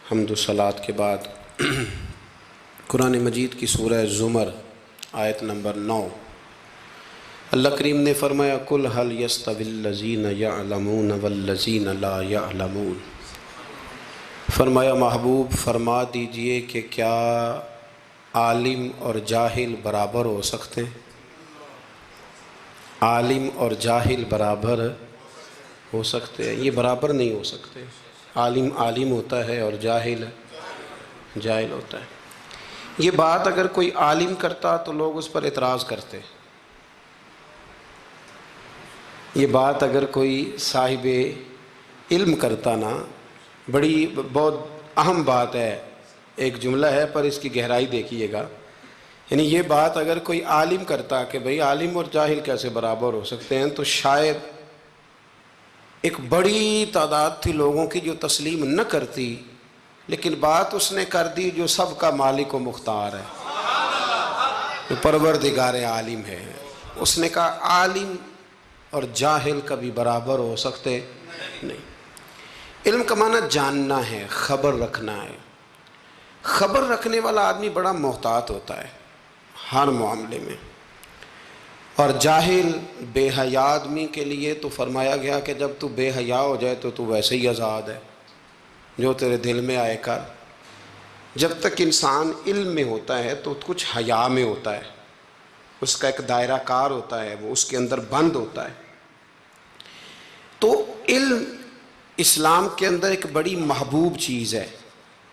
حمد و صلات کے بعد قرآن مجید کی سورہ زمر آیت نمبر 9 اللہ کریم نے فرمایا قل هل يستوي الذين يعلمون والذين لا يعلمون، فرمایا محبوب فرما دیجئے کہ کیا عالم اور جاہل برابر ہو سکتے ہیں؟ عالم اور جاہل برابر ہو سکتے ہیں؟ یہ برابر نہیں ہو سکتے۔ عالم عالم ہوتا ہے اور جاہل جاہل ہوتا ہے۔ یہ بات اگر کوئی عالم کرتا تو لوگ اس پر اعتراض کرتے، یہ بات اگر کوئی صاحب علم کرتا نا، بہت اہم بات ہے، ایک جملہ ہے پر اس کی گہرائی دیکھیے گا، یعنی یہ بات اگر کوئی عالم کرتا کہ بھئی عالم اور جاہل کیسے برابر ہو سکتے ہیں، تو شاید ایک بڑی تعداد تھی لوگوں کی جو تسلیم نہ کرتی، لیکن بات اس نے کر دی جو سب کا مالک و مختار ہے، جو پروردگار عالم ہے۔ اس نے کہا عالم اور جاہل کبھی برابر ہو سکتے نہیں۔ علم کا معنی جاننا ہے، خبر رکھنا ہے۔ خبر رکھنے والا آدمی بڑا محتاط ہوتا ہے ہر معاملے میں، اور جاہل بے حیا آدمی کے لیے تو فرمایا گیا کہ جب تو بے حیا ہو جائے تو ویسے ہی آزاد ہے، جو تیرے دل میں آئے کر۔ جب تک انسان علم میں ہوتا ہے تو کچھ حیا میں ہوتا ہے، اس کا ایک دائرہ کار ہوتا ہے، وہ اس کے اندر بند ہوتا ہے۔ تو علم اسلام کے اندر ایک بڑی محبوب چیز ہے،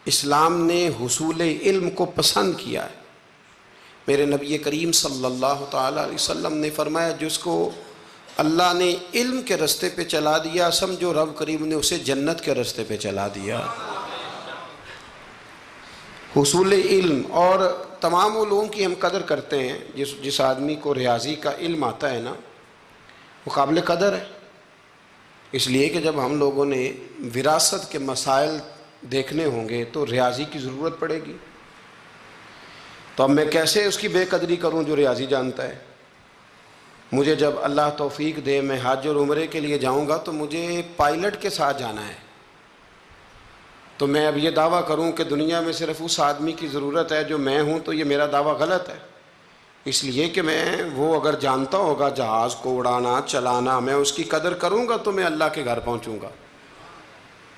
اسلام نے حصول علم کو پسند کیا ہے۔ میرے نبی کریم صلی اللہ تعالیٰ علیہ وسلم نے فرمایا جس کو اللہ نے علم کے رستے پہ چلا دیا، سمجھو رب کریم نے اسے جنت کے رستے پہ چلا دیا۔ حصول علم، اور تمام علوم کی ہم قدر کرتے ہیں۔ جس آدمی کو ریاضی کا علم آتا ہے نا، وہ قابل قدر ہے، اس لیے کہ جب ہم لوگوں نے وراثت کے مسائل دیکھنے ہوں گے تو ریاضی کی ضرورت پڑے گی۔ تو اب میں کیسے اس کی بے قدری کروں جو ریاضی جانتا ہے؟ مجھے جب اللہ توفیق دے میں حج اور عمرے کے لیے جاؤں گا تو مجھے پائلٹ کے ساتھ جانا ہے، تو میں اب یہ دعویٰ کروں کہ دنیا میں صرف اس آدمی کی ضرورت ہے جو میں ہوں، تو یہ میرا دعویٰ غلط ہے، اس لیے کہ میں وہ اگر جانتا ہوگا جہاز کو اڑانا چلانا، میں اس کی قدر کروں گا تو میں اللہ کے گھر پہنچوں گا۔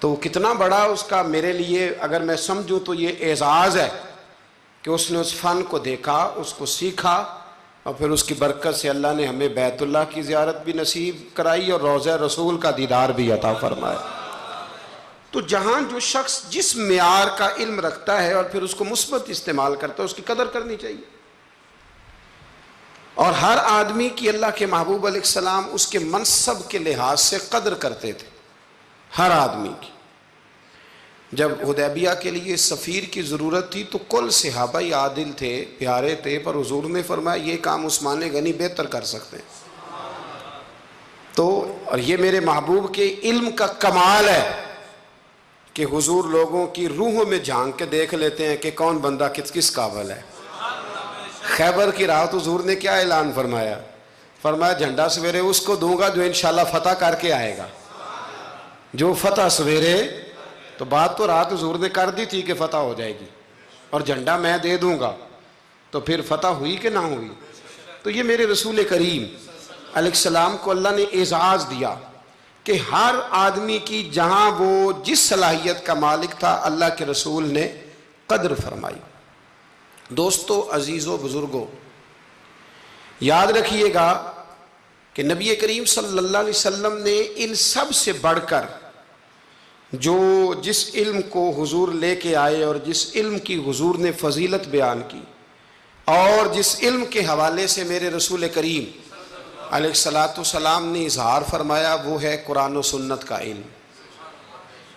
تو کتنا بڑا اس کا میرے لیے اگر میں سمجھوں تو یہ اعزاز ہے کہ اس نے اس فن کو دیکھا، اس کو سیکھا، اور پھر اس کی برکت سے اللہ نے ہمیں بیت اللہ کی زیارت بھی نصیب کرائی اور روضہ رسول کا دیدار بھی عطا فرمایا۔ تو جہاں جو شخص جس معیار کا علم رکھتا ہے اور پھر اس کو مثبت استعمال کرتا ہے، اس کی قدر کرنی چاہیے۔ اور ہر آدمی کی اللہ کے محبوب علیہ السلام اس کے منصب کے لحاظ سے قدر کرتے تھے، ہر آدمی کی۔ جب حدیبیہ کے لیے سفیر کی ضرورت تھی تو کل صحابہ عادل تھے، پیارے تھے، پر حضور نے فرمایا یہ کام عثمان غنی بہتر کر سکتے ہیں۔ تو اور یہ میرے محبوب کے علم کا کمال ہے کہ حضور لوگوں کی روحوں میں جھانک کے دیکھ لیتے ہیں کہ کون بندہ کس قابل ہے۔ خیبر کی رات حضور نے کیا اعلان فرمایا؟ فرمایا جھنڈا سویرے اس کو دوں گا جو انشاءاللہ فتح کر کے آئے گا، جو فتح سویرے۔ تو بات تو رات حضور نے کر دی تھی کہ فتح ہو جائے گی، اور جھنڈا میں دے دوں گا، تو پھر فتح ہوئی کہ نہ ہوئی؟ تو یہ میرے رسول کریم علیہ السلام کو اللہ نے اعزاز دیا کہ ہر آدمی کی جہاں وہ جس صلاحیت کا مالک تھا اللہ کے رسول نے قدر فرمائی۔ دوستو، عزیزو، بزرگو، یاد رکھیے گا کہ نبی کریم صلی اللہ علیہ وسلم نے ان سب سے بڑھ کر جس علم کو حضور لے کے آئے اور جس علم کی حضور نے فضیلت بیان کی، اور جس علم کے حوالے سے میرے رسول کریم علیہ السلام نے اظہار فرمایا، وہ ہے قرآن و سنت کا علم۔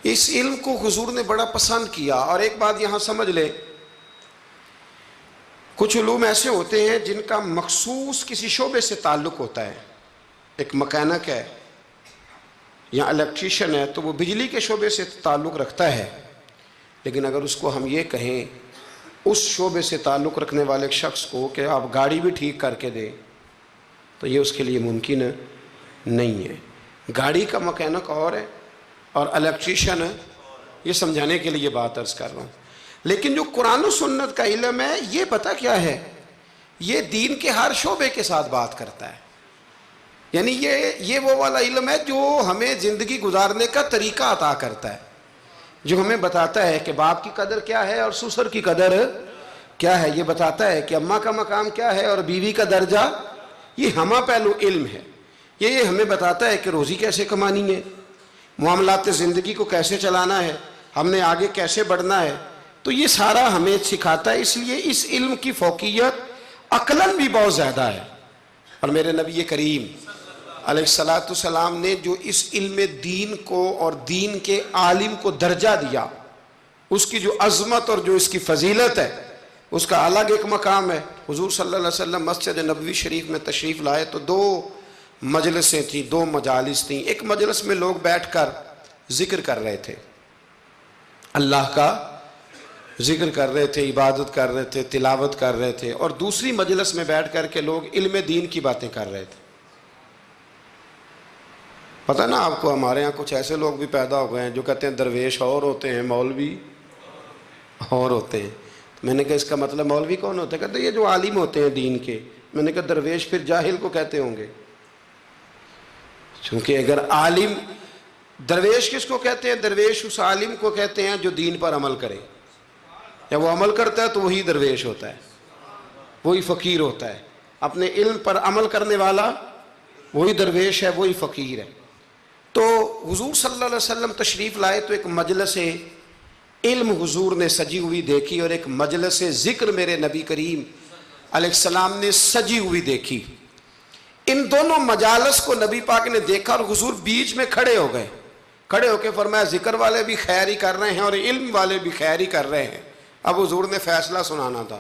اس علم کو حضور نے بڑا پسند کیا۔ اور ایک بات یہاں سمجھ لے، کچھ علوم ایسے ہوتے ہیں جن کا مخصوص کسی شعبے سے تعلق ہوتا ہے۔ ایک مکینک ہے یا الیکٹریشین ہے تو وہ بجلی کے شعبے سے تعلق رکھتا ہے، لیکن اگر اس کو ہم یہ کہیں اس شعبے سے تعلق رکھنے والے شخص کو کہ آپ گاڑی بھی ٹھیک کر کے دیں، تو یہ اس کے لیے ممکن نہیں ہے۔ گاڑی کا مکینک اور ہے اور الیکٹریشین یہ سمجھانے کے لیے بات عرض کر رہا ہوں. لیکن جو قرآن و سنت کا علم ہے یہ پتہ کیا ہے، یہ دین کے ہر شعبے کے ساتھ بات کرتا ہے. یعنی یہ وہ والا علم ہے جو ہمیں زندگی گزارنے کا طریقہ عطا کرتا ہے، جو ہمیں بتاتا ہے کہ باپ کی قدر کیا ہے اور سسر کی قدر کیا ہے، یہ بتاتا ہے کہ اماں کا مقام کیا ہے اور بیوی کا درجہ. یہ ہمہ پہلو علم ہے. یہ ہمیں بتاتا ہے کہ روزی کیسے کمانی ہے، معاملات زندگی کو کیسے چلانا ہے، ہم نے آگے کیسے بڑھنا ہے. تو یہ سارا ہمیں سکھاتا ہے. اس لیے اس علم کی فوقیت عقلاً بھی بہت زیادہ ہے. اور میرے نبی کریم علیہ الصلاۃ والسلام نے جو اس علم دین کو اور دین کے عالم کو درجہ دیا، اس کی جو عظمت اور جو اس کی فضیلت ہے اس کا الگ ایک مقام ہے. حضور صلی اللہ علیہ وسلم مسجد نبوی شریف میں تشریف لائے تو 2 مجلسیں تھیں، 2 مجالس تھیں. ایک مجلس میں لوگ بیٹھ کر ذکر کر رہے تھے، اللہ کا ذکر کر رہے تھے، عبادت کر رہے تھے، تلاوت کر رہے تھے. اور دوسری مجلس میں بیٹھ کر کے لوگ علم دین کی باتیں کر رہے تھے. پتہ نا آپ کو، ہمارے ہاں کچھ ایسے لوگ بھی پیدا ہو گئے ہیں جو کہتے ہیں درویش اور ہوتے ہیں، مولوی اور ہوتے ہیں. میں نے کہا اس کا مطلب مولوی کون ہوتا ہے؟ کہتے ہیں یہ جو عالم ہوتے ہیں دین کے. میں نے کہا درویش پھر جاہل کو کہتے ہوں گے، چونکہ اگر عالم، درویش کس کو کہتے ہیں؟ درویش اس عالم کو کہتے ہیں جو دین پر عمل کرے. یا وہ عمل کرتا ہے تو وہی درویش ہوتا ہے، وہی فقیر ہوتا ہے. اپنے علم پر عمل کرنے والا وہی درویش ہے، وہی فقیر ہے. تو حضور صلی اللہ علیہ وسلم تشریف لائے تو ایک مجلس علم حضور نے سجی ہوئی دیکھی اور ایک مجلس ذکر میرے نبی کریم علیہ السلام نے سجی ہوئی دیکھی. ان دونوں مجالس کو نبی پاک نے دیکھا اور حضور بیچ میں کھڑے ہو گئے. کھڑے ہو کے فرمایا ذکر والے بھی خیر ہی کر رہے ہیں اور علم والے بھی خیر ہی کر رہے ہیں. اب حضور نے فیصلہ سنانا تھا،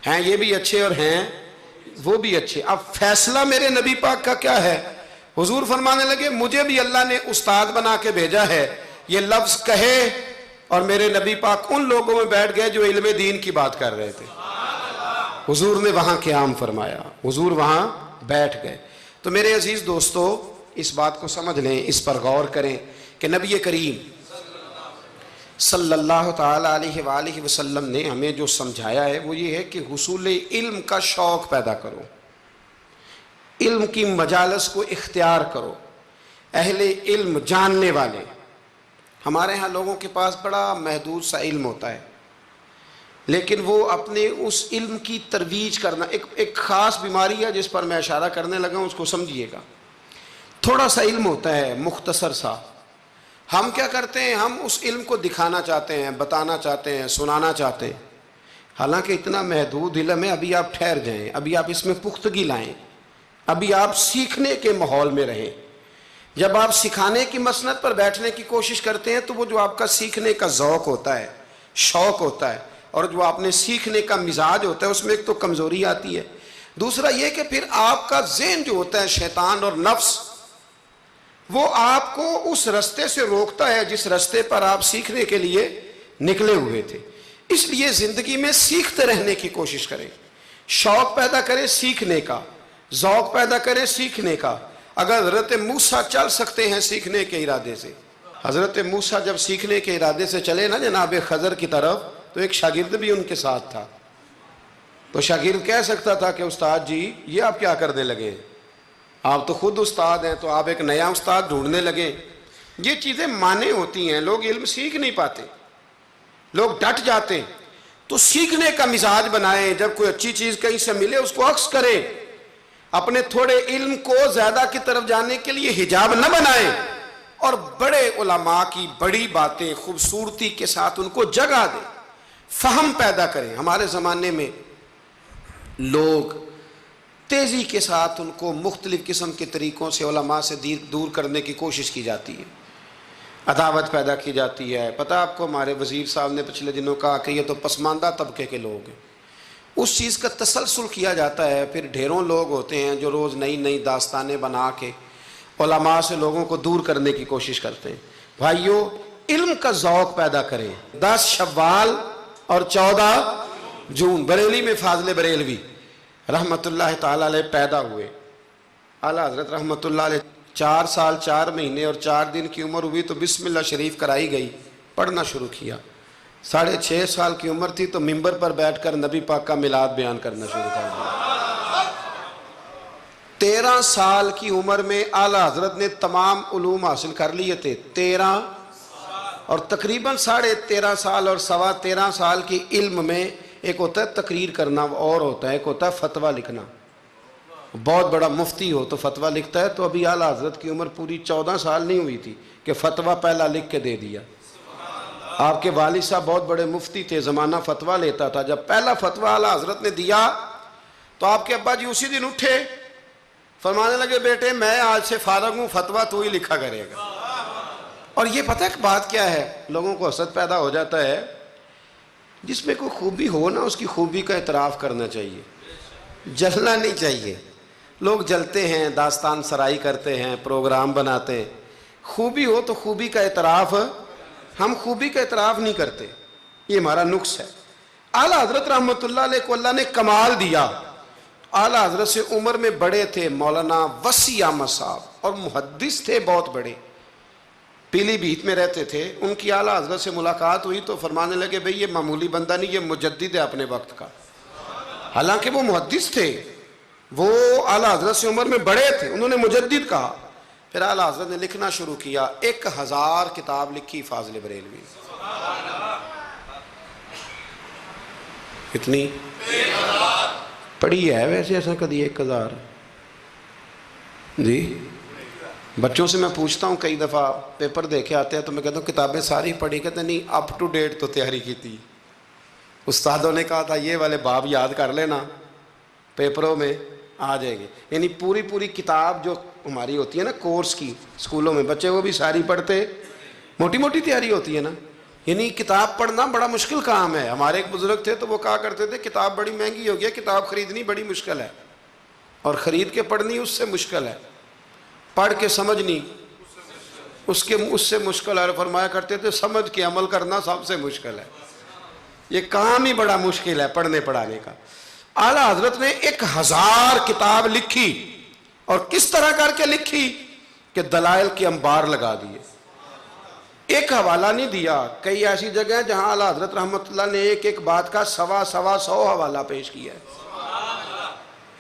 ہیں یہ بھی اچھے اور ہیں وہ بھی اچھے. اب فیصلہ میرے نبی پاک کا کیا ہے؟ حضور فرمانے لگے مجھے بھی اللہ نے استاد بنا کے بھیجا ہے. یہ لفظ کہے اور میرے نبی پاک ان لوگوں میں بیٹھ گئے جو علم دین کی بات کر رہے تھے. حضور نے وہاں قیام فرمایا، حضور وہاں بیٹھ گئے. تو میرے عزیز دوستو اس بات کو سمجھ لیں، اس پر غور کریں کہ نبی کریم صلی اللہ تعالیٰ علیہ وآلہ وسلم نے ہمیں جو سمجھایا ہے وہ یہ ہے کہ حصول علم کا شوق پیدا کرو، علم کی مجالس کو اختیار کرو. اہل علم جاننے والے، ہمارے ہاں لوگوں کے پاس بڑا محدود سا علم ہوتا ہے، لیکن وہ اپنے اس علم کی ترویج کرنا، ایک خاص بیماری ہے جس پر میں اشارہ کرنے لگا ہوں، اس کو سمجھیے گا. تھوڑا سا علم ہوتا ہے مختصر سا، ہم کیا کرتے ہیں، ہم اس علم کو دکھانا چاہتے ہیں، بتانا چاہتے ہیں، سنانا چاہتے ہیں. حالانکہ اتنا محدود علم ہے، ابھی آپ ٹھہر جائیں، ابھی آپ اس میں پختگی لائیں، ابھی آپ سیکھنے کے ماحول میں رہیں. جب آپ سکھانے کی مسند پر بیٹھنے کی کوشش کرتے ہیں تو وہ جو آپ کا سیکھنے کا ذوق ہوتا ہے، شوق ہوتا ہے، اور جو آپ نے سیکھنے کا مزاج ہوتا ہے اس میں ایک تو کمزوری آتی ہے. دوسرا یہ کہ پھر آپ کا ذہن جو ہوتا ہے، شیطان اور نفس، وہ آپ کو اس رستے سے روکتا ہے جس رستے پر آپ سیکھنے کے لیے نکلے ہوئے تھے. اس لیے زندگی میں سیکھتے رہنے کی کوشش کریں، شوق پیدا کریں سیکھنے کا، ذوق پیدا کریں سیکھنے کا. اگر حضرت موسیٰ چل سکتے ہیں سیکھنے کے ارادے سے، حضرت موسیٰ جب سیکھنے کے ارادے سے چلے نا جناب خضر کی طرف، تو ایک شاگرد بھی ان کے ساتھ تھا. تو شاگرد کہہ سکتا تھا کہ استاد جی یہ آپ کیا کرنے لگے، آپ تو خود استاد ہیں، تو آپ ایک نیا استاد ڈھونڈنے لگے. یہ چیزیں مانے ہوتی ہیں، لوگ علم سیکھ نہیں پاتے، لوگ ڈٹ جاتے. تو سیکھنے کا مزاج بنائیں، جب کوئی اچھی چیز کہیں سے ملے اس کو عکس کریں. اپنے تھوڑے علم کو زیادہ کی طرف جانے کے لیے حجاب نہ بنائیں، اور بڑے علماء کی بڑی باتیں خوبصورتی کے ساتھ ان کو جگہ دیں، فہم پیدا کریں. ہمارے زمانے میں لوگ تیزی کے ساتھ ان کو مختلف قسم کے طریقوں سے علماء سے دور کرنے کی کوشش کی جاتی ہے، عداوت پیدا کی جاتی ہے. پتہ آپ کو ہمارے وزیر صاحب نے پچھلے دنوں کہا کہ یہ تو پسماندہ طبقے کے لوگ ہیں. اس چیز کا تسلسل کیا جاتا ہے. پھر ڈھیروں لوگ ہوتے ہیں جو روز نئی نئی داستانیں بنا کے علماء سے لوگوں کو دور کرنے کی کوشش کرتے ہیں. بھائیو علم کا ذوق پیدا کریں. 10 شوال اور 14 جون بریلی میں فاضل بریلوی رحمت اللہ تعالیٰ علیہ پیدا ہوئے. اعلیٰ حضرت رحمت اللہ علیہ 4 سال 4 مہینے اور 4 دن کی عمر ہوئی تو بسم اللہ شریف کرائی گئی، پڑھنا شروع کیا۔ 6.5 سال کی عمر تھی تو ممبر پر بیٹھ کر نبی پاک کا میلاد بیان کرنا شروع کر دیا۔ 13 سال کی عمر میں اعلیٰ حضرت نے تمام علوم حاصل کر لیے تھے، 13 اور تقریباً 13.5 سال اور 13.25 سال کی علم میں ایک ہوتا ہے تقریر کرنا اور ہوتا ہے ایک ہوتا ہے فتویٰ لکھنا۔ بہت بڑا مفتی ہو تو فتویٰ لکھتا ہے، تو ابھی اعلیٰ حضرت کی عمر پوری 14 سال نہیں ہوئی تھی کہ فتویٰ پہلا لکھ کے دے دیا۔ آپ کے والد صاحب بہت بڑے مفتی تھے، زمانہ فتویٰ لیتا تھا۔ جب پہلا فتویٰ اعلیٰ حضرت نے دیا تو آپ کے ابا جی اسی دن اٹھے، فرمانے لگے بیٹے میں آج سے فارغ ہوں، فتویٰ تو ہی لکھا کرے گا۔ اور یہ پتہ ہے کہ بات کیا ہے، لوگوں کو حسد پیدا ہو جاتا ہے، جس میں کوئی خوبی ہو نا اس کی خوبی کا اعتراف کرنا چاہیے، جلنا نہیں چاہیے۔ لوگ جلتے ہیں، داستان سرائی کرتے ہیں، پروگرام بناتے ہیں۔ خوبی ہو تو خوبی کا اعتراف، ہم خوبی کا اعتراف نہیں کرتے، یہ ہمارا نقص ہے۔ اعلیٰ حضرت رحمۃ اللہ علیہ کو اللہ نے کمال دیا۔ اعلیٰ حضرت سے عمر میں بڑے تھے مولانا وسیع احمد صاحب، اور محدث تھے بہت بڑے، پیلی بھیت میں رہتے تھے۔ ان کی اعلیٰ حضرت سے ملاقات ہوئی تو فرمانے لگے بھئی یہ معمولی بندہ نہیں، یہ مجدد ہے اپنے وقت کا۔ حالانکہ وہ محدث تھے، وہ اعلیٰ حضرت سے عمر میں بڑے تھے، انہوں نے مجدد کہا۔ پھر اعلیٰ حضرت نے لکھنا شروع کیا، 1000 کتاب لکھی فاضل بریلوی۔ کتنی پڑھی ہے ویسے ایسا کدی 1000؟ جی بچوں سے میں پوچھتا ہوں، کئی دفعہ پیپر دیکھے آتے ہیں تو میں کہتا ہوں کتابیں ساری پڑھی، کہتے ہیں نہیں اپ ٹو ڈیٹ تو تیاری کی تھی، استادوں نے کہا تھا یہ والے باب یاد کر لینا پیپروں میں آ جائیں گے۔ یعنی پوری کتاب جو ہماری ہوتی ہے نا کورس کی، اسکولوں میں بچے وہ بھی ساری پڑھتے، موٹی موٹی تیاری ہوتی ہے نا۔ یعنی کتاب پڑھنا بڑا مشکل کام ہے۔ ہمارے ایک بزرگ تھے تو وہ کہا کرتے تھے کتاب بڑی مہنگی ہو گئی ہے، کتاب خریدنی بڑی مشکل ہے، اور خرید کے پڑھنی اس سے مشکل ہے، پڑھ کے سمجھنی اس سے مشکل ہے۔ اور فرمایا کرتے تھے سمجھ کے عمل کرنا سب سے مشکل ہے، یہ کام ہی بڑا مشکل ہے پڑھنے پڑھانے کا۔ اعلیٰ حضرت نے 1000 کتاب لکھی، اور کس طرح کر کے لکھی کہ دلائل کے انبار لگا دیے، ایک حوالہ نہیں دیا۔ کئی ایسی جگہ ہیں جہاں اعلیٰ حضرت رحمۃ اللہ نے ایک بات کا 100 حوالہ پیش کیا ہے۔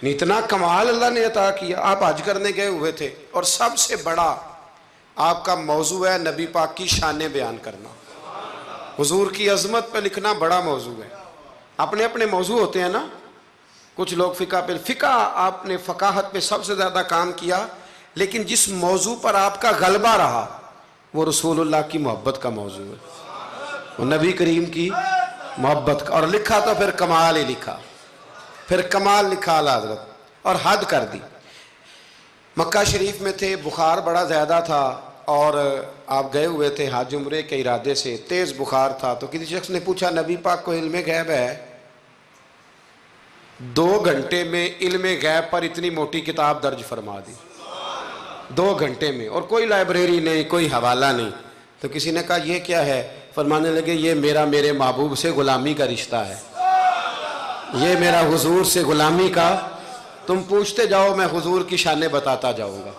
اتنا کمال اللہ نے عطا کیا۔ آپ حج کرنے گئے ہوئے تھے، اور سب سے بڑا آپ کا موضوع ہے نبی پاک کی شانیں بیان کرنا، حضور کی عظمت پہ لکھنا بڑا موضوع ہے۔ اپنے اپنے موضوع ہوتے ہیں نا، کچھ لوگ فقہ آپ نے فقاہت پہ سب سے زیادہ کام کیا، لیکن جس موضوع پر آپ کا غلبہ رہا وہ رسول اللہ کی محبت کا موضوع ہے، وہ نبی کریم کی محبت کا، اور لکھا تو پھر کمال ہی لکھا، پھر کمال لکھا اعلیٰ حضرت، اور حد کر دی۔ مکہ شریف میں تھے، بخار بڑا زیادہ تھا، اور آپ گئے ہوئے تھے حج عمرے کے ارادے سے، تیز بخار تھا، تو کسی شخص نے پوچھا نبی پاک کو علم غیب ہے؟ 2 گھنٹے میں علم غیب پر اتنی موٹی کتاب درج فرما دی، 2 گھنٹے میں، اور کوئی لائبریری نہیں، کوئی حوالہ نہیں۔ تو کسی نے کہا یہ کیا ہے؟ فرمانے لگے یہ میرے محبوب سے غلامی کا رشتہ ہے، یہ میرا حضور سے غلامی کا، تم پوچھتے جاؤ میں حضور کی شانیں بتاتا جاؤں گا،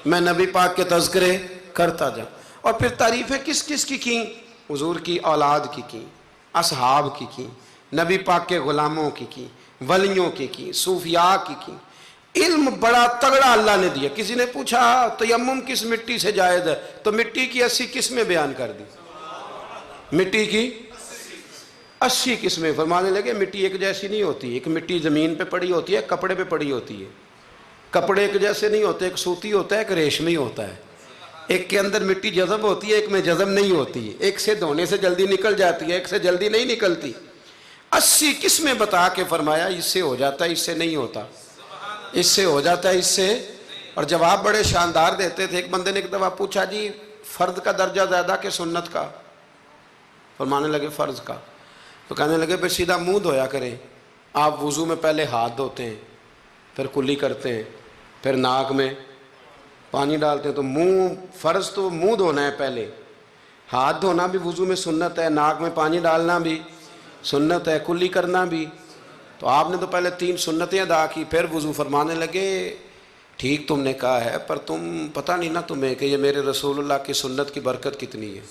میں نبی پاک کے تذکرے کرتا جاؤں۔ اور پھر تعریفیں کس کس کی حضور کی اولاد کی اصحاب کی نبی پاک کے غلاموں کی ولیوں کی صوفیاء کی علم بڑا تگڑا اللہ نے دیا۔ کسی نے پوچھا تیمم کس مٹی سے جائز ہے؟ تو مٹی کی 80 قسمیں بیان کر دی، مٹی کی 80 قسمیں۔ فرمانے لگے مٹی ایک جیسی نہیں ہوتی، ایک مٹی زمین پہ پڑی ہوتی ہے، کپڑے پہ پڑی ہوتی ہے، کپڑے ایک جیسے نہیں ہوتے، ایک سوتی ہوتا ہے، ایک ریشمی ہوتا ہے، ایک کے اندر مٹی جذب ہوتی ہے، ایک میں جذب نہیں ہوتی ہے، ایک سے دھونے سے جلدی نکل جاتی ہے، ایک سے جلدی نہیں نکلتی۔ 80 قسمیں بتا کے فرمایا اس سے ہو جاتا ہے، اس سے نہیں ہوتا، اس سے ہو جاتا ہے، اس سے۔ اور جواب بڑے شاندار دیتے تھے۔ ایک بندے نے ایک دفعہ پوچھا جی فرض کا درجہ زیادہ کہ سنت کا؟ فرمانے لگے فرض کا۔ تو کہنے لگے پھر سیدھا منہ دھویا کریں، آپ وضو میں پہلے ہاتھ دھوتے ہیں، پھر کلی کرتے ہیں، پھر ناک میں پانی ڈالتے ہیں، تو منہ فرض تو منہ دھونا ہے پہلے، ہاتھ دھونا بھی وضو میں سنت ہے، ناک میں پانی ڈالنا بھی سنت ہے، کلی کرنا بھی۔ تو آپ نے تو پہلے 3 سنتیں ادا کی، پھر وضو۔ فرمانے لگے ٹھیک تم نے کہا ہے، پر تم پتہ نہیں نا تمہیں کہ یہ میرے رسول اللہ کی سنت کی برکت کتنی ہے۔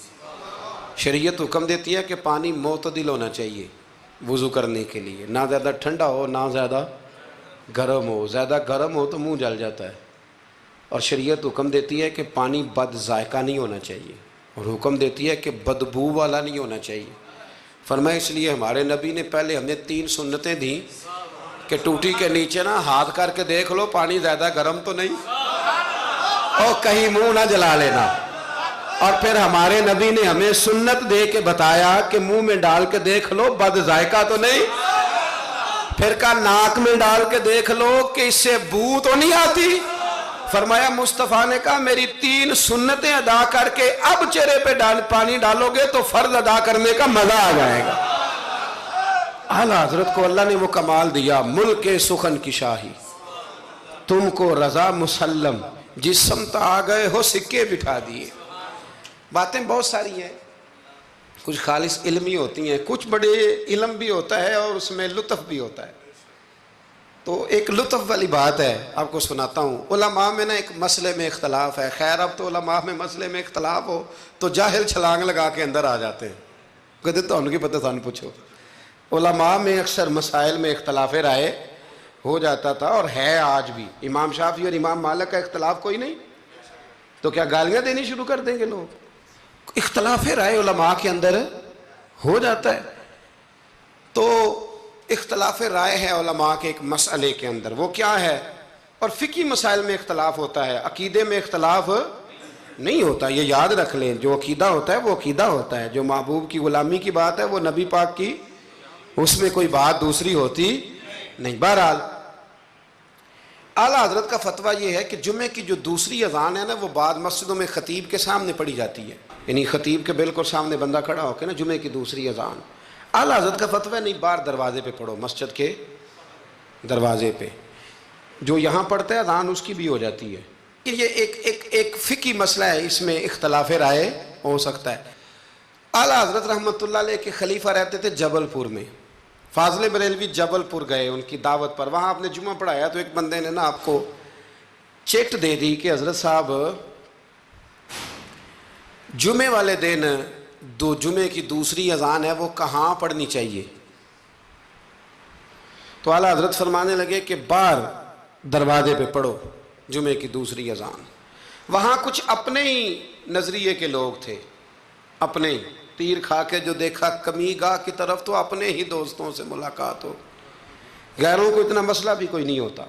شریعت حکم دیتی ہے کہ پانی معتدل ہونا چاہیے وضو کرنے کے لیے، نہ زیادہ ٹھنڈا ہو نہ زیادہ گرم ہو، زیادہ گرم ہو تو منہ جل جاتا ہے۔ اور شریعت حکم دیتی ہے کہ پانی بد ذائقہ نہیں ہونا چاہیے، اور حکم دیتی ہے کہ بدبو والا نہیں ہونا چاہیے۔ فرمایا اس لیے ہمارے نبی نے پہلے ہمیں 3 سنتیں دیں کہ ٹوٹی کے نیچے نا ہاتھ کر کے دیکھ لو پانی زیادہ گرم تو نہیں، اور کہیں منہ نہ جلا لینا۔ اور پھر ہمارے نبی نے ہمیں سنت دے کے بتایا کہ منہ میں ڈال کے دیکھ لو بد ذائقہ تو نہیں، پھر کہا ناک میں ڈال کے دیکھ لو کہ اس سے بو تو نہیں آتی۔ فرمایا مصطفیٰ نے کہا میری 3 سنتیں ادا کر کے اب چہرے پہ پانی ڈالو گے تو فرض ادا کرنے کا مزہ آ جائے گا۔ اعلیٰ حضرت کو اللہ نے وہ کمال دیا، ملک سخن کی شاہی تم کو رضا مسلم، جس سمت آ گئے ہو سکے بٹھا دیے۔ باتیں بہت ساری ہیں، کچھ خالص علمی ہوتی ہیں، کچھ بڑے علم بھی ہوتا ہے اور اس میں لطف بھی ہوتا ہے۔ تو ایک لطف والی بات ہے آپ کو سناتا ہوں۔ علماء میں نا ایک مسئلے میں اختلاف ہے، خیر اب تو علماء میں مسئلے میں اختلاف ہو تو جاہل چھلانگ لگا کے اندر آ جاتے ہیں، کہتے تو ان کی پتہ تھا پوچھو۔ علماء میں اکثر مسائل میں اختلاف رائے ہو جاتا تھا اور ہے آج بھی۔ امام شافعی اور امام مالک کا اختلاف کوئی نہیں تو کیا گالیاں دینی شروع کر دیں گے لوگ؟ اختلاف رائے علماء کے اندر ہو جاتا ہے۔ تو اختلاف رائے ہے علماء کے ایک مسئلے کے اندر، وہ کیا ہے؟ اور فقہی مسائل میں اختلاف ہوتا ہے، عقیدے میں اختلاف نہیں ہوتا، یہ یاد رکھ لیں۔ جو عقیدہ ہوتا ہے وہ عقیدہ ہوتا ہے، جو محبوب کی غلامی کی بات ہے وہ نبی پاک کی، اس میں کوئی بات دوسری ہوتی نہیں۔ بہرحال اعلیٰ حضرت کا فتویٰ یہ ہے کہ جمعے کی جو دوسری اذان ہے نا وہ بعض مسجدوں میں خطیب کے سامنے پڑھی جاتی ہے، یعنی خطیب کے بالکل سامنے بندہ کھڑا ہو کے نا جمعے کی دوسری اذان۔ اعلیٰ حضرت کا فتویٰ نہیں، باہر دروازے پہ پڑھو، مسجد کے دروازے پہ جو یہاں پڑھتا ہے اذان اس کی بھی ہو جاتی ہے۔ یہ ایک فقہی مسئلہ ہے، اس میں اختلاف رائے ہو سکتا ہے۔ اعلیٰ حضرت رحمۃ اللہ علیہ کے خلیفہ رہتے تھے جبل پور میں، فاضل بریلوی جبل پور گئے ان کی دعوت پر، وہاں آپ نے جمعہ پڑھایا تو ایک بندے نے نا آپ کو چٹ دے دی کہ حضرت صاحب جمعے والے دن جمعے کی دوسری اذان ہے وہ کہاں پڑھنی چاہیے؟ تو اعلیٰ حضرت فرمانے لگے کہ باہر دروازے پہ پڑھو جمعے کی دوسری اذان۔ وہاں کچھ اپنے ہی نظریے کے لوگ تھے، اپنے ہی تیر کھا کے جو دیکھا کمی گاہ کی طرف تو اپنے ہی دوستوں سے ملاقات ہو، غیروں کو اتنا مسئلہ بھی کوئی نہیں ہوتا،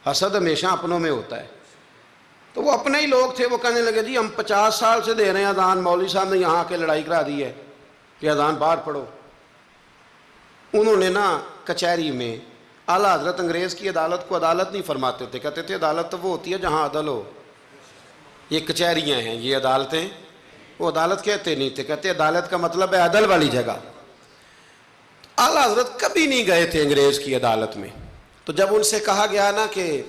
حسد ہمیشہ اپنوں میں ہوتا ہے۔ تو وہ اپنے ہی لوگ تھے، وہ کہنے لگے جی ہم 50 سال سے دے رہے ہیں اذان، مولوی صاحب نے یہاں کے لڑائی کرا دی ہے کہ اذان باہر پڑھو۔ انہوں نے نا کچہری میں، اعلیٰ حضرت انگریز کی عدالت کو عدالت نہیں فرماتے تھے، کہتے تھے عدالت تو وہ ہوتی ہے جہاں عدل ہو، یہ کچہریاں ہیں، یہ عدالتیں، وہ عدالت کہتے نہیں تھے، کہتے عدالت کا مطلب ہے عدل والی جگہ۔ اعلیٰ حضرت کبھی نہیں گئے تھے انگریز کی عدالت میں، تو جب ان سے کہا گیا نا کہ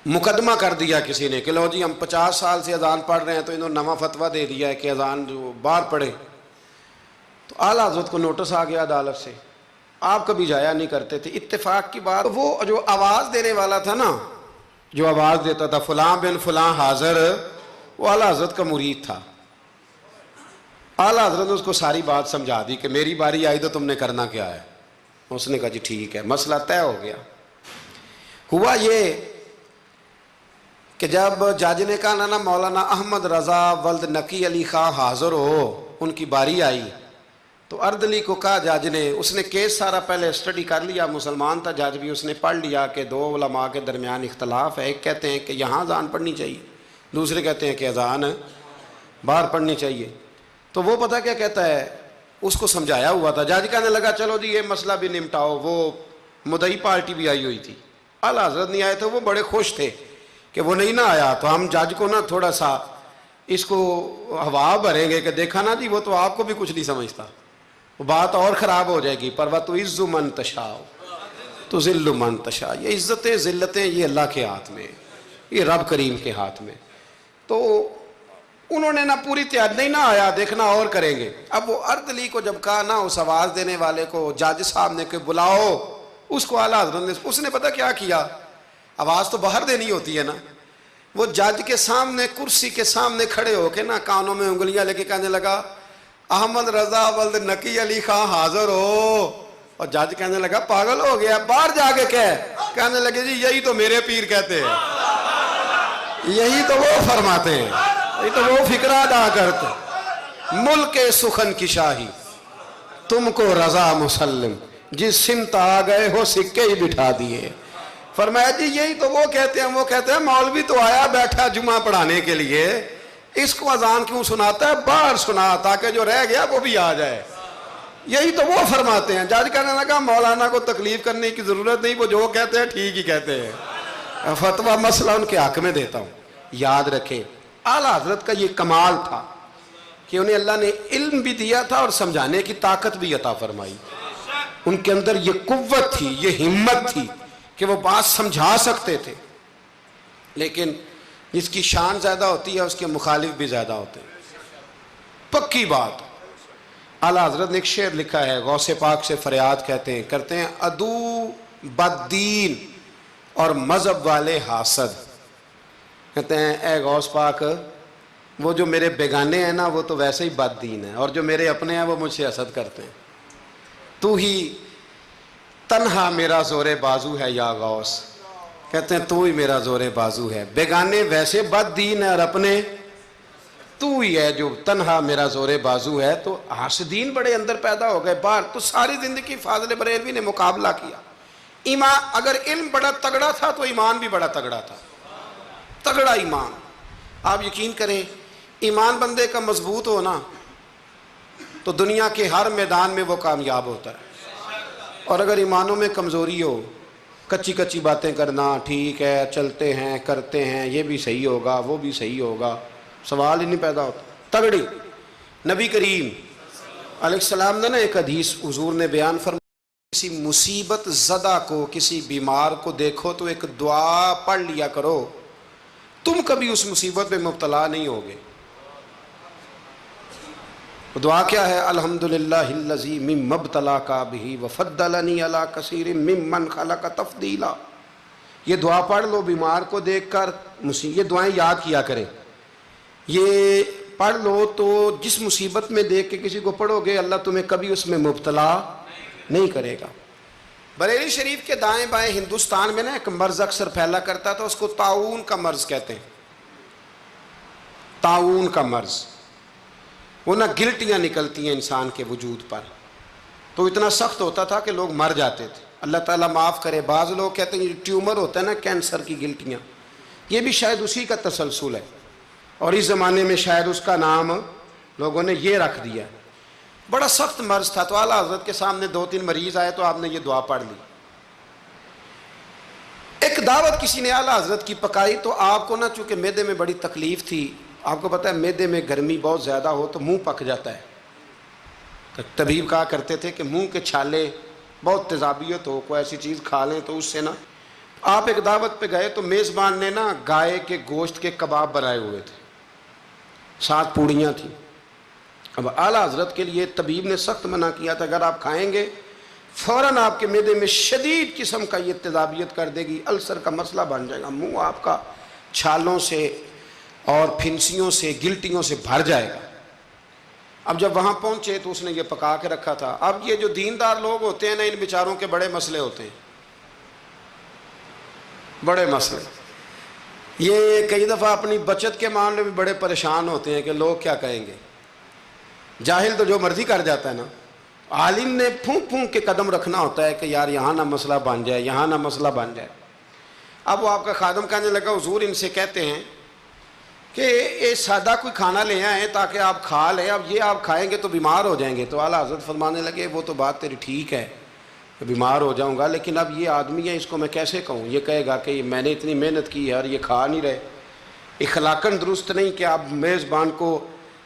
مقدمہ کر دیا کسی نے کہ لو جی ہم 50 سال سے اذان پڑھ رہے ہیں تو انہوں نے نواں فتویٰ دے دیا ہے کہ اذان جو باہر پڑھے، تو اعلیٰ حضرت کو نوٹس آ گیا عدالت سے، آپ کبھی جایا نہیں کرتے تھے۔ اتفاق کی بات، وہ جو آواز دینے والا تھا نا، جو آواز دیتا تھا فلاں بن فلاں حاضر، وہ اعلیٰ حضرت کا مرید تھا۔ اعلیٰ حضرت نے اس کو ساری بات سمجھا دی کہ میری باری آئی تو تم نے کرنا کیا ہے؟ اس نے کہا جی ٹھیک ہے، مسئلہ طے ہو گیا۔ ہوا یہ کہ جب جج نے کہا نا مولانا احمد رضا ولد نقی علی خان حاضر ہو، ان کی باری آئی، تو اردلی کو کہا جج نے، اس نے کیس سارا پہلے اسٹڈی کر لیا، مسلمان تھا جج بھی، اس نے پڑھ لیا کہ 2 علماء کے درمیان اختلاف ہے، ایک کہتے ہیں کہ یہاں اذان پڑھنی چاہیے، دوسرے کہتے ہیں کہ اذان باہر پڑھنی چاہیے۔ تو وہ پتہ کیا کہتا ہے، اس کو سمجھایا ہوا تھا، جج کہنے لگا چلو جی یہ مسئلہ بھی نمٹاؤ، وہ مدعی پارٹی بھی آئی ہوئی تھی، اعلیٰ حضرت نہیں آئے تھے، وہ بڑے خوش تھے کہ وہ نہیں نہ آیا، تو ہم جج کو نا تھوڑا سا اس کو ہوا بھریں گے کہ دیکھا نا جی وہ تو آپ کو بھی کچھ نہیں سمجھتا، وہ بات اور خراب ہو جائے گی۔ پر وَتُعِزُّ مَن تَشَاءُ تُذِلُّ مَن تَشَاءُ، یہ عزتیں ذلتیں یہ اللہ کے ہاتھ میں، یہ رب کریم کے ہاتھ میں۔ تو انہوں نے نا پوری تیاری، نہیں نہ آیا دیکھنا اور کریں گے۔ اب وہ اردلی کو جب کہا نا اس آواز دینے والے کو، جج صاحب نے کہ بلاؤ اس کو، اعلیٰ حضرت نے، اس نے پتہ کیا کیا، آواز تو باہر دینی ہوتی ہے نا. وہ جج کے سامنے کرسی کے سامنے کھڑے ہو کے نا کانوں میں انگلیاں لے کے کہنے لگا احمد رضا ولد نقی علی خان حاضر ہو. اور جج کہنے لگا پاگل ہو گیا, باہر جا کے کہنے لگے جی یہی تو میرے پیر کہتے ہیں, یہی تو وہ فرماتے ہیں, یہی تو وہ فکرہ ادا کرتے. ملک سخن کی شاہی تم کو رضا مسلم, جس سمت آ گئے ہو سکے ہی بٹھا دیے. فرمایا جی یہی تو وہ کہتے ہیں, وہ کہتے ہیں مولوی تو آیا بیٹھا جمعہ پڑھانے کے لیے, اس کو اذان کیوں سناتا ہے, باہر سنا تاکہ جو رہ گیا وہ بھی آ جائے. یہی تو وہ فرماتے ہیں. جج کہنے لگا مولانا کو تکلیف کرنے کی ضرورت نہیں, وہ جو کہتے ہیں ٹھیک ہی کہتے ہیں. فتویٰ مسئلہ ان کے حق میں دیتا ہوں. یاد رکھیں اعلیٰ حضرت کا یہ کمال تھا کہ انہیں اللہ نے علم بھی دیا تھا اور سمجھانے کی طاقت بھی عطا فرمائی. ان کے اندر یہ قوت تھی, یہ ہمت تھی کہ وہ بات سمجھا سکتے تھے. لیکن جس کی شان زیادہ ہوتی ہے اس کے مخالف بھی زیادہ ہوتے ہیں. پکی بات. اعلیٰ حضرت نے ایک شعر لکھا ہے, غوث پاک سے فریاد کرتے ہیں عدو بددین اور مذہب والے حاسد. کہتے ہیں اے غوث پاک وہ جو میرے بیگانے ہیں نا وہ تو ویسے ہی بد دین ہیں, اور جو میرے اپنے ہیں وہ مجھ سے حسد کرتے ہیں. تو ہی تنہا میرا زور بازو ہے یا غوث. کہتے ہیں تو ہی میرا زور بازو ہے. بیگانے ویسے بد دین ہیں اور اپنے تو ہی ہے جو تنہا میرا زور بازو ہے. تو حاسدین بڑے اندر پیدا ہو گئے باہر. تو ساری زندگی فاضل بریلوی نے مقابلہ کیا. ایمان, اگر علم بڑا تگڑا تھا تو ایمان بھی بڑا تگڑا تھا, تگڑا ایمان. آپ یقین کریں ایمان بندے کا مضبوط ہونا تو دنیا کے ہر میدان میں وہ کامیاب ہوتا ہے. اور اگر ایمانوں میں کمزوری ہو, کچی کچی باتیں کرنا, ٹھیک ہے چلتے ہیں کرتے ہیں, یہ بھی صحیح ہوگا وہ بھی صحیح ہوگا, سوال ہی نہیں پیدا ہوتا. تگڑی. نبی کریم علیہ السلام نے نا ایک حدیث حضور نے بیان فرمایا, کسی مصیبت زدہ کو, کسی بیمار کو دیکھو تو ایک دعا پڑھ لیا کرو, تم کبھی اس مصیبت میں مبتلا نہیں ہوگے. دعا کیا ہے؟ الحمدللہ الذی مما ابتلاک بہ وفضلنی علی کثیر ممن خلق تفضیلا. یہ دعا پڑھ لو بیمار کو دیکھ کر, یہ دعائیں یاد کیا کریں. یہ پڑھ لو تو جس مصیبت میں دیکھ کے کسی کو پڑھو گے اللہ تمہیں کبھی اس میں مبتلا نہیں کرے گا. بریلی شریف کے دائیں بائیں ہندوستان میں نا ایک مرض اکثر پھیلا کرتا تھا, اس کو طاعون کا مرض کہتے ہیں. طاعون کا مرض, وہ نا گلٹیاں نکلتی ہیں انسان کے وجود پر, تو اتنا سخت ہوتا تھا کہ لوگ مر جاتے تھے. اللہ تعالیٰ معاف کرے. بعض لوگ کہتے ہیں یہ ٹیومر ہوتا ہے نا کینسر کی گلٹیاں, یہ بھی شاید اسی کا تسلسل ہے, اور اس زمانے میں شاید اس کا نام لوگوں نے یہ رکھ دیا. بڑا سخت مرض تھا. تو اعلیٰ حضرت کے سامنے 2-3 مریض آئے تو آپ نے یہ دعا پڑھ لی. ایک دعوت کسی نے اعلیٰ حضرت کی پکائی, تو آپ کو نا چونکہ معدے میں بڑی تکلیف تھی, آپ کو پتہ ہے معدے میں گرمی بہت زیادہ ہو تو منہ پک جاتا ہے. تو طبیب کہا کرتے تھے کہ منہ کے چھالے بہت تیزابیت ہو, کوئی ایسی چیز کھا لیں تو اس سے نا. آپ ایک دعوت پہ گئے تو میزبان نے نا گائے کے گوشت کے کباب بنائے ہوئے تھے, 7 پوڑیاں تھیں. اب اعلیٰ حضرت کے لیے طبیب نے سخت منع کیا تھا, اگر آپ کھائیں گے فوراً آپ کے معدے میں شدید قسم کا یہ تیزابیت کر دے گی, السر کا مسئلہ بن جائے گا, منہ آپ کا چھالوں سے اور پھنسیوں سے گلٹیوں سے بھر جائے گا. اب جب وہاں پہنچے تو اس نے یہ پکا کے رکھا تھا. اب یہ جو دیندار لوگ ہوتے ہیں نا, ان بیچاروں کے بڑے مسئلے ہوتے ہیں, بڑے مسئلے. یہ کئی دفعہ اپنی بچت کے معاملے میں بڑے پریشان ہوتے ہیں کہ لوگ کیا کہیں گے. جاہل تو جو مرضی کر جاتا ہے نا, عالم نے پھونک پھونک کے قدم رکھنا ہوتا ہے کہ یار یہاں نہ مسئلہ بن جائے, یہاں نہ مسئلہ بن جائے. اب وہ آپ کا خادم کہنے لگا حضور ان سے کہتے ہیں کہ یہ سادہ کوئی کھانا لے آئیں تاکہ آپ کھا لیں, اب یہ آپ کھائیں گے تو بیمار ہو جائیں گے. تو اعلیٰ حضرت فرمانے لگے وہ تو بات تیری ٹھیک ہے کہ بیمار ہو جاؤں گا, لیکن اب یہ آدمی ہے اس کو میں کیسے کہوں, یہ کہے گا کہ میں نے اتنی محنت کی ہے اور یہ کھا نہیں رہے. اخلاقاً درست نہیں کہ آپ میزبان کو,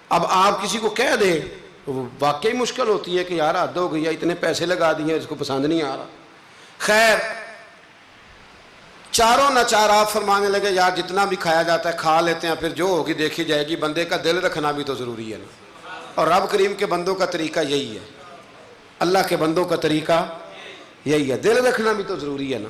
اب آپ کسی کو کہہ دیں وہ واقعی مشکل ہوتی ہے کہ یار حد ہو گئی ہے, اتنے پیسے لگا دیے اس کو پسند نہیں آ رہا. خیر چاروں ناچار آپ فرمانے لگے یار جتنا بھی کھایا جاتا ہے کھا لیتے ہیں, پھر جو ہوگی دیکھی جائے گی. بندے کا دل رکھنا بھی تو ضروری ہے نا, اور رب کریم کے بندوں کا طریقہ یہی ہے, اللہ کے بندوں کا طریقہ یہی ہے, دل رکھنا بھی تو ضروری ہے نا.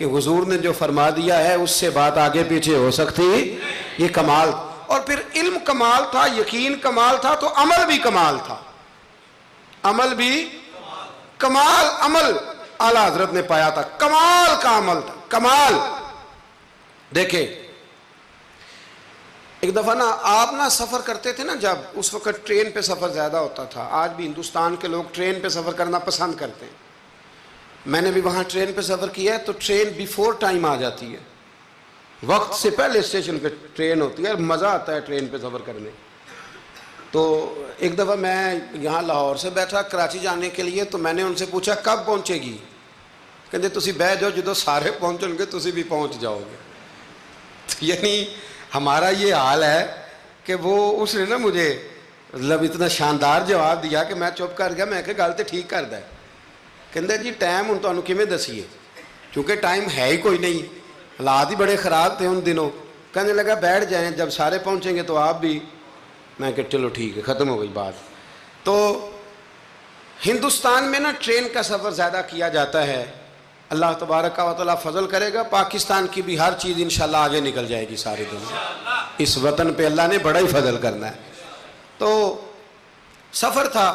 کہ حضور نے جو فرما دیا ہے اس سے بات آگے پیچھے ہو سکتی، یہ کمال. اور پھر علم کمال تھا، یقین کمال تھا، تو عمل بھی کمال تھا. عمل بھی کمال، عمل اعلیٰ حضرت نے پایا تھا، کمال کا عمل تھا، کمال. دیکھیں ایک دفعہ نا آپ نا سفر کرتے تھے نا، جب اس وقت ٹرین پہ سفر زیادہ ہوتا تھا. آج بھی ہندوستان کے لوگ ٹرین پہ سفر کرنا پسند کرتے ہیں. میں نے بھی وہاں ٹرین پہ سفر کیا ہے تو ٹرین بیفور ٹائم آ جاتی ہے، وقت سے پہلے اسٹیشن پہ ٹرین ہوتی ہے، مزہ آتا ہے ٹرین پہ سفر کرنے. تو ایک دفعہ میں یہاں لاہور سے بیٹھا کراچی جانے کے لیے، تو میں نے ان سے پوچھا کب پہنچے گی؟ کہتے تسی بہ جاؤ، جدو سارے پہنچن گے تسی بھی پہنچ جاؤ گے. یعنی ہمارا یہ حال ہے کہ وہ اس نے نا مجھے مطلب اتنا شاندار جواب دیا کہ میں چپ کر گیا. میں کہ گل تو ٹھیک کردا ہے. کہندا جی ٹائم ہن تانوں کیویں دسیے، کیونکہ ٹائم ہے ہی کوئی نہیں، حالات ہی بڑے خراب تھے ان دنوں. کہنے لگا بیٹھ جائیں، جب سارے پہنچیں گے تو آپ بھی. میں کہ چلو ٹھیک ہے، ختم ہو گئی بات. تو ہندوستان میں نا ٹرین کا سفر زیادہ کیا جاتا ہے. اللہ تبارک و تعالیٰ فضل کرے گا، پاکستان کی بھی ہر چیز انشاءاللہ آگے نکل جائے گی سارے دنیا. اس وطن پہ اللہ نے بڑا ہی فضل کرنا ہے. تو سفر تھا.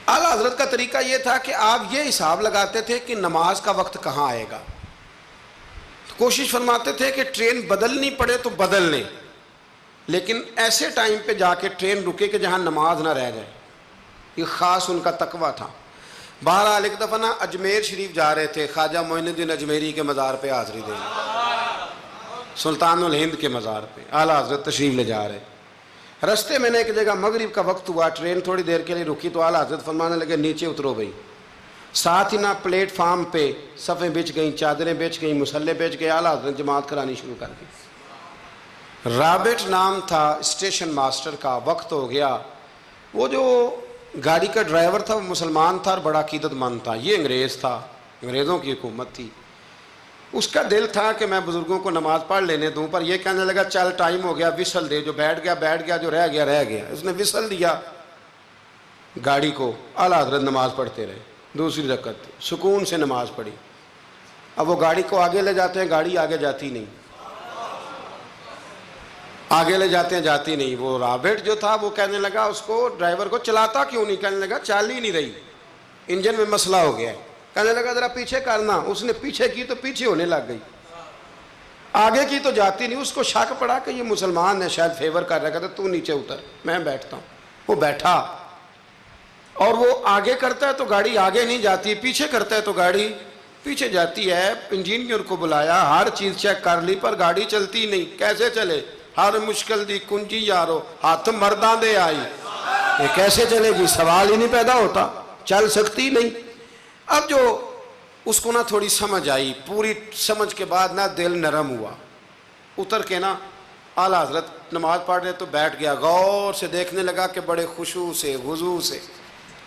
اعلیٰ حضرت کا طریقہ یہ تھا کہ آپ یہ حساب لگاتے تھے کہ نماز کا وقت کہاں آئے گا. کوشش فرماتے تھے کہ ٹرین بدلنی پڑے تو بدل لیں، لیکن ایسے ٹائم پہ جا کے ٹرین رکے کہ جہاں نماز نہ رہ جائے. یہ خاص ان کا تقویٰ تھا. بہرحال ایک دفعہ نا اجمیر شریف جا رہے تھے، خواجہ معین الدین اجمیری کے مزار پہ حاضری دیں، سلطان الہند کے مزار پہ اعلیٰ حضرت تشریف لے جا رہے. رستے میں نے ایک جگہ مغرب کا وقت ہوا، ٹرین تھوڑی دیر کے لیے رکی تو اعلیٰ حضرت فرمانے لگے نیچے اترو بھائی. ساتھ ہی نا پلیٹ فارم پہ صفیں بچ گئیں، چادریں بچ گئیں، مسلح بچ گئے. اعلیٰ حضرت جماعت کرانی شروع کر دی. رابٹ نام تھا اسٹیشن ماسٹر کا. وقت ہو گیا. وہ جو گاڑی کا ڈرائیور تھا وہ مسلمان تھا اور بڑا عقیدت مند تھا. یہ انگریز تھا، انگریزوں کی حکومت تھی. اس کا دل تھا کہ میں بزرگوں کو نماز پڑھ لینے دوں، پر یہ کہنے لگا چل ٹائم ہو گیا، وسل دے. جو بیٹھ گیا بیٹھ گیا، جو رہ گیا رہ گیا. اس نے وسل دیا گاڑی کو. اعلیٰ حضرت نماز پڑھتے رہے. دوسری رکعت سکون سے نماز پڑھی. اب وہ گاڑی کو آگے لے جاتے ہیں، گاڑی آگے جاتی نہیں، آگے لے جاتے ہیں جاتی نہیں. وہ رابٹ جو تھا وہ کہنے لگا اس کو، ڈرائیور کو چلاتا کیوں نہیں؟ کہنے لگا چال ہی نہیں رہی، انجن میں مسئلہ ہو گیا ہے. کہنے لگا ذرا پیچھے کرنا. اس نے پیچھے کی تو پیچھے ہونے لگ گئی، آگے کی تو جاتی نہیں. اس کو شک پڑا کہ یہ مسلمان ہے، شاید فیور کر رہا. کہتا تو نیچے اتر، میں بیٹھتا ہوں. وہ بیٹھا اور وہ آگے کرتا ہے تو گاڑی آگے نہیں جاتی، پیچھے کرتا ہے تو گاڑی پیچھے جاتی ہے. انجینئر کو بلایا، ہر چیز چیک کر لی، پر گاڑی چلتی نہیں. کیسے چلے؟ ہر مشکل دی کنجی یارو ہاتھ مرداں دے آئی. یہ کیسے چلے گی؟ سوال ہی نہیں پیدا ہوتا، چل سکتی نہیں. اب جو اس کو نا تھوڑی سمجھ آئی، پوری سمجھ کے بعد نا دل نرم ہوا. اتر کے نا اعلیٰ حضرت نماز پڑھ رہے تو بیٹھ گیا. غور سے دیکھنے لگا کہ بڑے خشوع سے، وضو سے،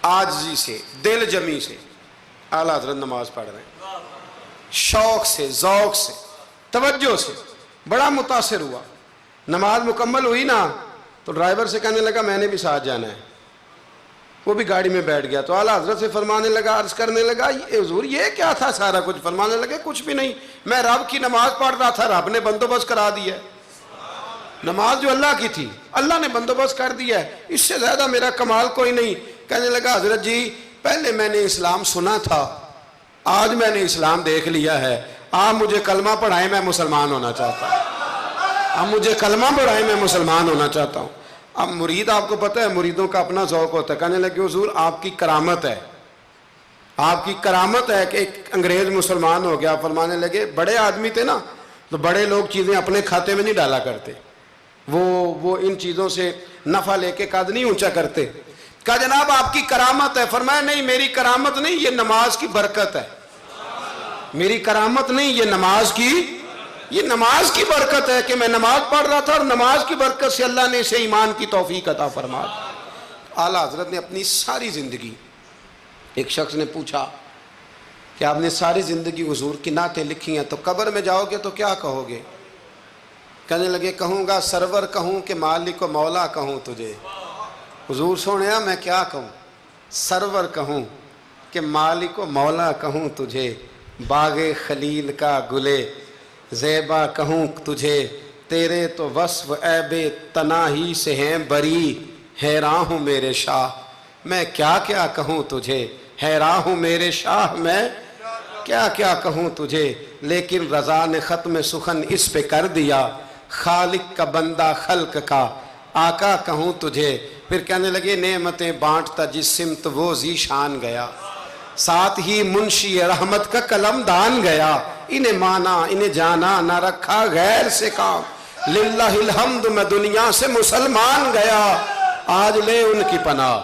عاجزی سے، دل جمی سے اعلیٰ حضرت نماز پڑھ رہے ہیں. شوق سے، ذوق سے، توجہ سے. بڑا متاثر ہوا. نماز مکمل ہوئی نا تو ڈرائیور سے کہنے لگا میں نے بھی ساتھ جانا ہے. وہ بھی گاڑی میں بیٹھ گیا. تو اعلیٰ حضرت سے فرمانے لگا، عرض کرنے لگا حضور یہ کیا تھا سارا کچھ؟ فرمانے لگے کچھ بھی نہیں، میں رب کی نماز پڑھ رہا تھا، رب نے بندوبست کرا دیا ہے. نماز جو اللہ کی تھی اللہ نے بندوبست کر دیا ہے، اس سے زیادہ میرا کمال کوئی نہیں. کہنے لگا حضرت جی پہلے میں نے اسلام سنا تھا، آج میں نے اسلام دیکھ لیا ہے. آپ مجھے کلمہ پڑھائیں، میں مسلمان ہونا چاہتا ہوں. اب مجھے کلمہ پڑھائیں، میں مسلمان ہونا چاہتا ہوں. اب مرید آپ کو پتہ ہے مریدوں کا اپنا ذوق ہوتا ہے. کہنے لگے حضور آپ کی کرامت ہے، آپ کی کرامت ہے کہ ایک انگریز مسلمان ہو گیا. فرمانے لگے بڑے آدمی تھے نا تو بڑے لوگ چیزیں اپنے کھاتے میں نہیں ڈالا کرتے، وہ ان چیزوں سے نفع لے کے قد نہیں اونچا کرتے. کہا جناب آپ کی کرامت ہے. فرمایا نہیں میری کرامت نہیں، یہ نماز کی برکت ہے. میری کرامت نہیں، یہ نماز کی برکت ہے کہ میں نماز پڑھ رہا تھا اور نماز کی برکت سے اللہ نے اسے ایمان کی توفیق عطا فرما دی. اعلیٰ حضرت نے اپنی ساری زندگی، ایک شخص نے پوچھا کہ آپ نے ساری زندگی حضور کی نعتیں لکھی ہیں تو قبر میں جاؤ گے تو کیا کہو گے؟ کہنے لگے کہوں گا سرور کہوں کہ مالک و مولا کہوں تجھے. حضور سونیا میں کیا کہوں؟ سرور کہوں کہ مالک و مولا کہوں تجھے، باغ خلیل کا گلے زیبا کہوں تجھے، تیرے تو وصف عیب تناہی سے ہیں بری، حیراں ہوں میرے شاہ میں کیا کیا کہوں تجھے، حیراں ہوں میرے شاہ میں کیا کیا کہوں تجھے، لیکن رضا نے ختم سخن اس پہ کر دیا، خالق کا بندہ خلق کا آقا کہوں تجھے۔ پھر کہنے لگے نعمتیں بانٹتا جس سمت وہ ذیشان گیا، ساتھ ہی منشی رحمت کا قلم دان گیا، انہیں مانا انہیں جانا نہ رکھا غیر سے کام، للہ الحمد میں دنیا سے مسلمان گیا، آج لے ان کی پناہ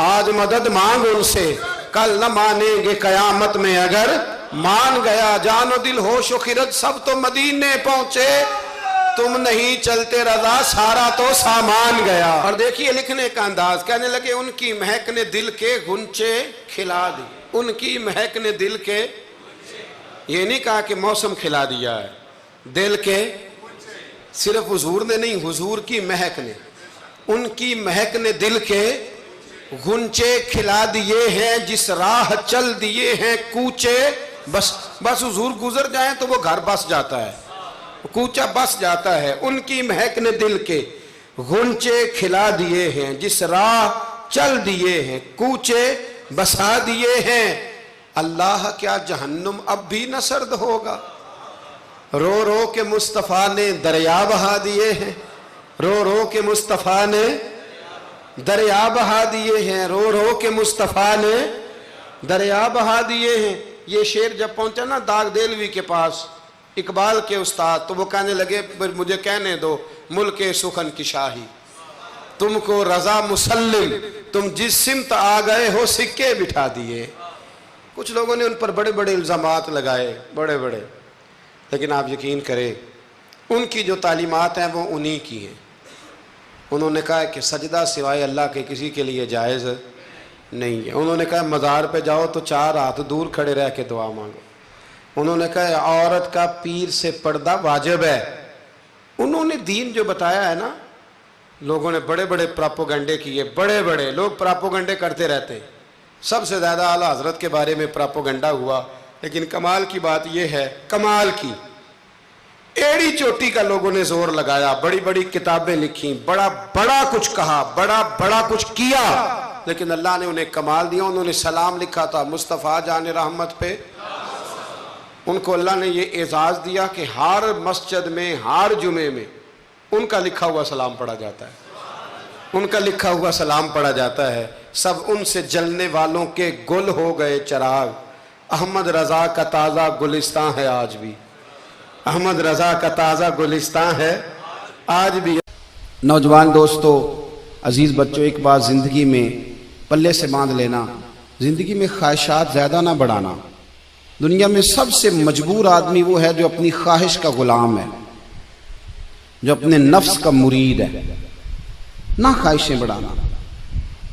آج مدد مانگ ان سے، کل نہ مانیں گے قیامت میں اگر مان گیا، جان و دل ہوش و خرد سب تو مدینے پہنچے، تم نہیں چلتے رضا سارا تو سامان گیا۔ اور دیکھیے لکھنے کا انداز، کہنے لگے ان کی مہک نے دل کے غنچے کھلا دی، ان کی مہک نے دل کے، یہ نہیں کہا کہ موسم کھلا دیا ہے، دل کے، صرف حضور نے نہیں، حضور کی مہک نے، ان کی مہک نے دل کے غنچے کھلا دیے ہیں، جس راہ چل دیے ہیں کوچے، بس حضور گزر جائیں تو وہ گھر بس جاتا ہے، کوچہ بس جاتا ہے، ان کی مہک نے دل کے غنچے کھلا دیے ہیں، جس راہ چل دیے ہیں کوچے بسا دیے ہیں، اللہ کیا جہنم اب بھی نہ سرد ہوگا، رو رو کے مصطفیٰ نے دریا بہا دیے ہیں، رو رو کے مصطفیٰ نے دریا بہا دیے ہیں، رو رو کے مصطفیٰ نے دریا بہا دیے ہیں۔ یہ شعر جب پہنچا نا داغ دہلوی کے پاس اقبال کے استاد، تو وہ کہنے لگے مجھے کہنے دو ملک سخن کی شاہی، تم کو رضا مسلم، تم جس سمت آ گئے ہو سکے بٹھا دیے۔ کچھ لوگوں نے ان پر بڑے بڑے الزامات لگائے، بڑے بڑے، لیکن آپ یقین کریں ان کی جو تعلیمات ہیں وہ انہی کی ہیں۔ انہوں نے کہا کہ سجدہ سوائے اللہ کے کسی کے لیے جائز نہیں ہے۔ انہوں نے کہا مزار پہ جاؤ تو 4 ہاتھ دور کھڑے رہ کے دعا مانگو۔ انہوں نے کہا عورت کا پیر سے پردہ واجب ہے۔ انہوں نے دین جو بتایا ہے نا، لوگوں نے بڑے بڑے پراپوگنڈے کیے، بڑے بڑے لوگ پراپوگنڈے کرتے رہتے ہیں، سب سے زیادہ اعلیٰ حضرت کے بارے میں پراپوگنڈا ہوا، لیکن کمال کی بات یہ ہے، کمال کی ایڑی چوٹی کا لوگوں نے زور لگایا، بڑی بڑی کتابیں لکھی، بڑا بڑا کچھ کہا، بڑا بڑا کچھ کیا، لیکن اللہ نے انہیں کمال دیا۔ انہوں نے سلام لکھا تھا مصطفیٰ جان رحمت پہ، ان کو اللہ نے یہ اعزاز دیا کہ ہر مسجد میں ہر جمعے میں ان کا لکھا ہوا سلام پڑھا جاتا ہے، ان کا لکھا ہوا سلام پڑھا جاتا ہے۔ سب ان سے جلنے والوں کے گل ہو گئے چراغ، احمد رضا کا تازہ گلستان ہے آج بھی، احمد رضا کا تازہ گلستان ہے آج بھی۔ نوجوان دوستو، عزیز بچوں، ایک بات زندگی میں پلے سے باندھ لینا، زندگی میں خواہشات زیادہ نہ بڑھانا۔ دنیا میں سب سے مجبور آدمی وہ ہے جو اپنی خواہش کا غلام ہے، جو اپنے نفس کا مرید ہے۔ نہ خواہشیں بڑھانا،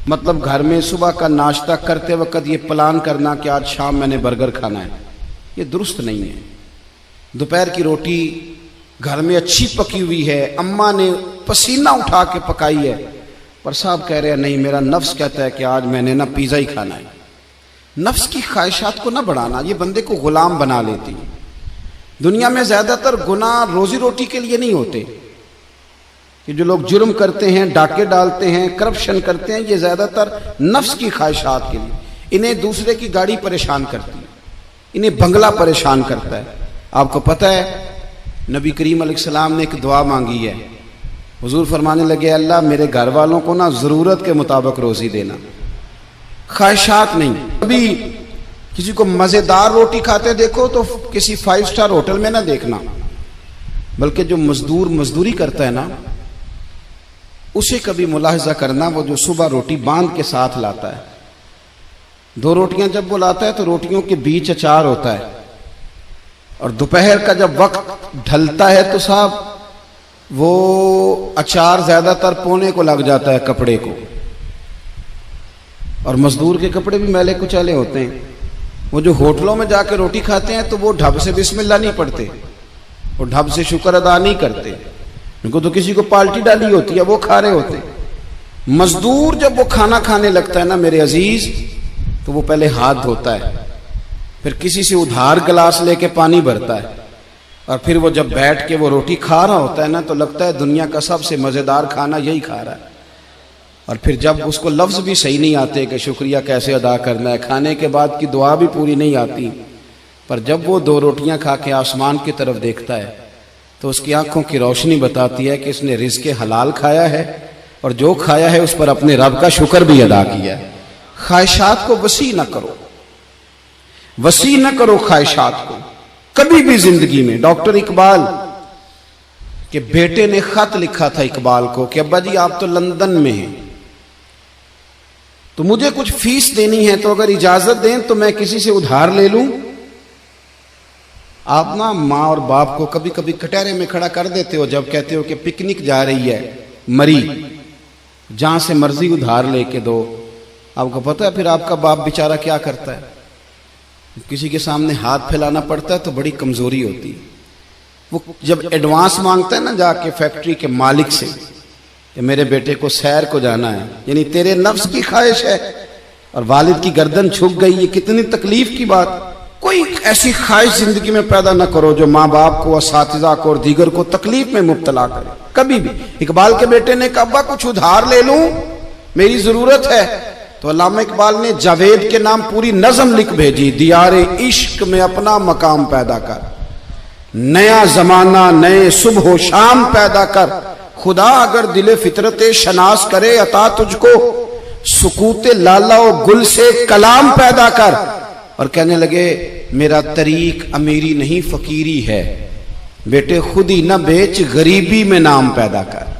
مطلب گھر میں صبح کا ناشتہ کرتے وقت یہ پلان کرنا کہ آج شام میں نے برگر کھانا ہے، یہ درست نہیں ہے۔ دوپہر کی روٹی گھر میں اچھی پکی ہوئی ہے، اماں نے پسینہ اٹھا کے پکائی ہے، پر صاحب کہہ رہے ہیں نہیں، میرا نفس کہتا ہے کہ آج میں نے پیزا ہی کھانا ہے۔ نفس کی خواہشات کو نہ بڑھانا، یہ بندے کو غلام بنا لیتی۔ دنیا میں زیادہ تر گناہ روزی روٹی کے لیے نہیں ہوتے، کہ جو لوگ جرم کرتے ہیں، ڈاکے ڈالتے ہیں، کرپشن کرتے ہیں، یہ زیادہ تر نفس کی خواہشات کے لیے۔ انہیں دوسرے کی گاڑی پریشان کرتی ہے، انہیں بنگلہ پریشان کرتا ہے۔ آپ کو پتہ ہے نبی کریم علیہ السلام نے ایک دعا مانگی ہے، حضور فرمانے لگے اللہ میرے گھر والوں کو نا ضرورت کے مطابق روزی دینا، خواہشات نہیں۔ ابھی کسی کو مزیدار روٹی کھاتے دیکھو تو کسی 5 سٹار ہوٹل میں نہ دیکھنا، بلکہ جو مزدور مزدوری کرتا ہے نا اسے کبھی ملاحظہ کرنا، وہ جو صبح روٹی باندھ کے ساتھ لاتا ہے، 2 روٹیاں جب وہ لاتا ہے تو روٹیوں کے بیچ اچار ہوتا ہے، اور دوپہر کا جب وقت ڈھلتا ہے تو صاحب وہ اچار زیادہ تر پونے کو لگ جاتا ہے کپڑے کو، اور مزدور کے کپڑے بھی میلے کچیلے ہوتے ہیں۔ وہ جو ہوٹلوں میں جا کے روٹی کھاتے ہیں تو وہ ڈھب سے بسم اللہ نہیں پڑھتے، وہ ڈھب سے شکر ادا نہیں کرتے، ان کو تو کسی کو پالٹی ڈالی ہوتی ہے، وہ کھا رہے ہوتے ہیں۔ مزدور جب وہ کھانا کھانے لگتا ہے نا میرے عزیز، تو وہ پہلے ہاتھ دھوتا ہے، پھر کسی سے ادھار گلاس لے کے پانی بھرتا ہے، اور پھر وہ جب بیٹھ کے وہ روٹی کھا رہا ہوتا ہے نا تو لگتا ہے دنیا کا سب سے مزیدار کھانا یہی کھا رہا ہے۔ اور پھر جب اس کو لفظ بھی صحیح نہیں آتے کہ شکریہ کیسے ادا کرنا ہے، کھانے کے بعد کی دعا بھی پوری نہیں آتی، پر جب وہ 2 روٹیاں کھا کے آسمان کی طرف دیکھتا ہے تو اس کی آنکھوں کی روشنی بتاتی ہے کہ اس نے رزق حلال کھایا ہے، اور جو کھایا ہے اس پر اپنے رب کا شکر بھی ادا کیا ہے۔ خواہشات کو وسیع نہ کرو، وسیع نہ کرو خواہشات کو کبھی بھی زندگی میں۔ ڈاکٹر اقبال کے بیٹے نے خط لکھا تھا اقبال کو کہ ابا جی آپ تو لندن میں ہیں، تو مجھے کچھ فیس دینی ہے، تو اگر اجازت دیں تو میں کسی سے ادھار لے لوں۔ آپ نا ماں اور باپ کو کبھی کبھی کٹہرے میں کھڑا کر دیتے ہو جب کہتے ہو کہ پکنک جا رہی ہے مری، جہاں سے مرضی ادھار لے کے دو۔ آپ کو پتہ ہے پھر آپ کا باپ بیچارہ کیا کرتا ہے؟ کسی کے سامنے ہاتھ پھیلانا پڑتا ہے تو بڑی کمزوری ہوتی ہے۔ وہ جب ایڈوانس مانگتا ہے نا جا کے فیکٹری کے مالک سے کہ میرے بیٹے کو سیر کو جانا ہے، یعنی تیرے نفس کی خواہش ہے اور والد کی گردن جھک گئی، یہ کتنی تکلیف کی بات۔ کوئی ایسی خواہش زندگی میں پیدا نہ کرو جو ماں باپ کو، اساتذہ کو اور دیگر کو تکلیف میں مبتلا کرے کبھی بھی۔ اقبال کے بیٹے نے کہا ابا کچھ ادھار لے لوں، میری ضرورت ہے۔ تو علامہ اقبال نے جاوید کے نام پوری نظم لکھ بھیجی، دیار عشق میں اپنا مقام پیدا کر، نیا زمانہ نئے صبح و شام پیدا کر، خدا اگر دل فطرت شناس کرے عطا تجھ کو، سکوت لالا و گل سے کلام پیدا کر۔ اور کہنے لگے میرا طریق امیری نہیں فقیری ہے، بیٹے خود ہی نہ بیچ غریبی میں نام پیدا کر۔